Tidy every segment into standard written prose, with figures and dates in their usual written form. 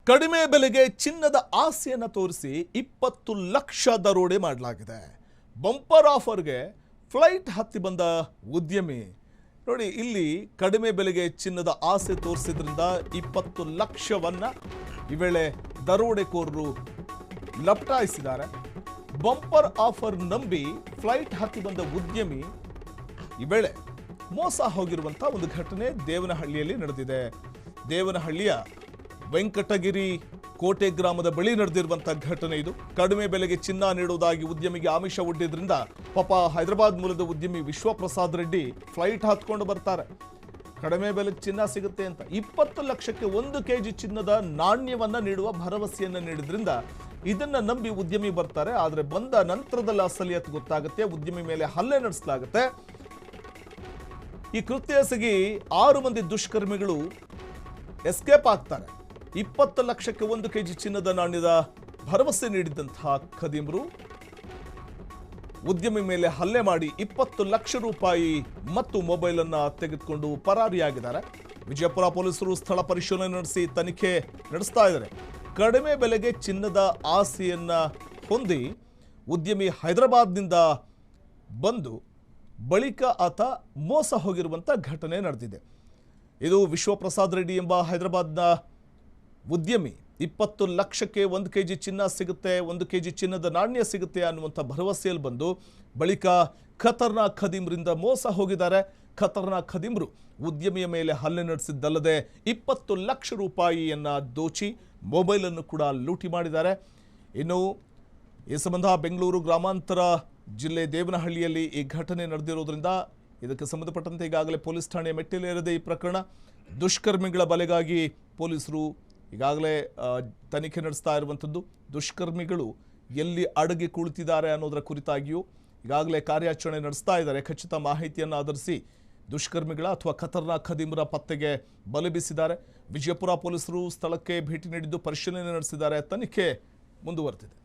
ಕಡಿಮೆ ಬೆಲೆಗೆ ಚಿನ್ನದ ಆಸೆಯನ್ನು ತೋರಿಸಿ 20 ಲಕ್ಷ ದರೋಡೆ ಮಾಡಲಾಗಿದೆ. ಬಂಪರ್ ಆಫರ್ಗೆ ಫ್ಲೈಟ್ ಹತ್ತಿ ಬಂದ ಉದ್ಯಮಿ ನೋಡಿ, ಇಲ್ಲಿ ಕಡಿಮೆ ಬೆಲೆಗೆ ಚಿನ್ನದ ಆಸೆ ತೋರಿಸಿದ್ರಿಂದ 20 ಲಕ್ಷವನ್ನ ಈ ವೇಳೆ ದರೋಡೆಕೋರರು ಲಪಟಾಯಿಸಿದ್ದಾರೆ. ಬಂಪರ್ ಆಫರ್ ನಂಬಿ ಫ್ಲೈಟ್ ಹತ್ತಿ ಬಂದ ಉದ್ಯಮಿ ಈ ವೇಳೆ ಮೋಸ ಹೋಗಿರುವಂಥ ಒಂದು ಘಟನೆ ದೇವನಹಳ್ಳಿಯಲ್ಲಿ ನಡೆದಿದೆ. ದೇವನಹಳ್ಳಿಯ ವೆಂಕಟಗಿರಿ ಕೋಟೆ ಗ್ರಾಮದ ಬಳಿ ನಡೆದಿರುವಂತಹ ಘಟನೆ ಇದು. ಕಡಿಮೆ ಬೆಲೆಗೆ ಚಿನ್ನ ನೀಡುವುದಾಗಿ ಉದ್ಯಮಿಗೆ ಆಮಿಷ ಒಡ್ಡಿದ್ರಿಂದ ಪಾಪ ಹೈದರಾಬಾದ್ ಮೂಲದ ಉದ್ಯಮಿ ವಿಶ್ವಪ್ರಸಾದ್ ರೆಡ್ಡಿ ಫ್ಲೈಟ್ ಹತ್ಕೊಂಡು ಬರ್ತಾರೆ. ಕಡಿಮೆ ಬೆಲೆಗೆ ಚಿನ್ನ ಸಿಗುತ್ತೆ ಅಂತ 20 ಲಕ್ಷಕ್ಕೆ 1 ಕೆಜಿ ಚಿನ್ನದ ನಾಣ್ಯವನ್ನ ನೀಡುವ ಭರವಸೆಯನ್ನ ನೀಡಿದ್ರಿಂದ ಇದನ್ನ ನಂಬಿ ಉದ್ಯಮಿ ಬರ್ತಾರೆ. ಆದರೆ ಬಂದ ನಂತರದಲ್ಲಿ ಅಸಲಿಯತ್ ಗೊತ್ತಾಗುತ್ತೆ. ಉದ್ಯಮಿ ಮೇಲೆ ಹಲ್ಲೆ ನಡೆಸಲಾಗುತ್ತೆ. ಈ ಕೃತ್ಯ ಎಸಗಿ 6 ಮಂದಿ ದುಷ್ಕರ್ಮಿಗಳು ಎಸ್ಕೇಪ್ ಆಗ್ತಾರೆ. 20 ಲಕ್ಷಕ್ಕೆ 1 ಕೆಜಿ ಚಿನ್ನದ ನಾಣ್ಯದ ಭರವಸೆ ನೀಡಿದಂತಹ ಖದೀಮ್ರು ಉದ್ಯಮಿ ಮೇಲೆ ಹಲ್ಲೆ ಮಾಡಿ 20 ಲಕ್ಷ ರೂಪಾಯಿ ಮತ್ತು ಮೊಬೈಲ್ ಅನ್ನ ತೆಗೆದುಕೊಂಡು ಪರಾರಿಯಾಗಿದ್ದಾರೆ. ವಿಜಯಪುರ ಪೊಲೀಸರು ಸ್ಥಳ ಪರಿಶೀಲನೆ ನಡೆಸಿ ತನಿಖೆ ನಡೆಸ್ತಾ ಇದ್ದಾರೆ. ಕಡಿಮೆ ಬೆಲೆಗೆ ಚಿನ್ನದ ಆಸೆಯನ್ನ ಹೊಂದಿ ಉದ್ಯಮಿ ಹೈದರಾಬಾದ್ನಿಂದ ಬಂದು ಬಳಿಕ ಆತ ಮೋಸ ಹೋಗಿರುವಂಥ ಘಟನೆ ನಡೆದಿದೆ. ಇದು ವಿಶ್ವಪ್ರಸಾದ್ ರೆಡ್ಡಿ ಎಂಬ ಹೈದರಾಬಾದ್ನ ಉದ್ಯಮಿ 20 ಲಕ್ಷಕ್ಕೆ 1 ಕೆಜಿ ಚಿನ್ನ ಸಿಗುತ್ತೆ, 1 ಕೆಜಿ ಚಿನ್ನದ ನಾಣ್ಯ ಸಿಗುತ್ತೆ ಅನ್ನುವಂಥ ಭರವಸೆಯಲ್ಲಿ ಬಂದು ಬಳಿಕ ಖತರ್ನಾಕ್ ಖದೀಮ್ರಿಂದ ಮೋಸ ಹೋಗಿದ್ದಾರೆ. ಖತರ್ನಾಕ್ ಖದೀಮ್ರು ಉದ್ಯಮಿಯ ಮೇಲೆ ಹಲ್ಲೆ ನಡೆಸಿದ್ದಲ್ಲದೆ 20 ಲಕ್ಷ ರೂಪಾಯಿಯನ್ನ ದೋಚಿ ಮೊಬೈಲನ್ನು ಕೂಡ ಲೂಟಿ ಮಾಡಿದ್ದಾರೆ. ಇನ್ನು ಈ ಸಂಬಂಧ ಬೆಂಗಳೂರು ಗ್ರಾಮಾಂತರ ಜಿಲ್ಲೆ ದೇವನಹಳ್ಳಿಯಲ್ಲಿ ಈ ಘಟನೆ ನಡೆದಿರೋದ್ರಿಂದ ಇದಕ್ಕೆ ಸಂಬಂಧಪಟ್ಟಂತೆ ಈಗಾಗಲೇ ಪೊಲೀಸ್ ಠಾಣೆ ಮೆಟ್ಟಿಲೇರಿದೆ. ಈ ಪ್ರಕರಣ ದುಷ್ಕರ್ಮಿಗಳ ಬಲೆಗಾಗಿ ಪೊಲೀಸರು ಈಗಾಗಲೇ ತನಿಖೆ ನಡೆಸ್ತಾ ಇರುವಂಥದ್ದು. ದುಷ್ಕರ್ಮಿಗಳು ಎಲ್ಲಿ ಅಡಗಿ ಕುಳಿತಿದ್ದಾರೆ ಅನ್ನೋದರ ಕುರಿತಾಗಿಯೂ ಈಗಾಗಲೇ ಕಾರ್ಯಾಚರಣೆ ನಡೆಸ್ತಾ ಇದ್ದಾರೆ. ಖಚಿತ ಮಾಹಿತಿಯನ್ನು ಆಧರಿಸಿ ದುಷ್ಕರ್ಮಿಗಳ ಅಥವಾ ಖತರ್ನಾಕ್ ಖದೀಮರ ಪತ್ತೆಗೆ ಬಲೆ ಬೀಸಿದ್ದಾರೆ. ವಿಜಯಪುರ ಪೊಲೀಸರು ಸ್ಥಳಕ್ಕೆ ಭೇಟಿ ನೀಡಿದ್ದು ಪರಿಶೀಲನೆ ನಡೆಸಿದ್ದಾರೆ. ತನಿಖೆ ಮುಂದುವರೆದಿದೆ.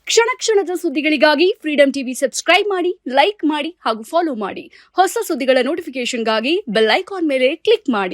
ಕ್ಷಣ ಕ್ಷಣದ ಸುದ್ದಿಗಳಿಗಾಗಿ ಫ್ರೀಡಂ ಟಿವಿ ಸಬ್ಸ್ಕ್ರೈಬ್ ಮಾಡಿ, ಲೈಕ್ ಮಾಡಿ ಹಾಗೂ ಫಾಲೋ ಮಾಡಿ. ಹೊಸ ಸುದ್ದಿಗಳ ನೋಟಿಫಿಕೇಶನ್ಗಾಗಿ ಬೆಲ್ ಐಕಾನ್ ಮೇಲೆ ಕ್ಲಿಕ್ ಮಾಡಿ.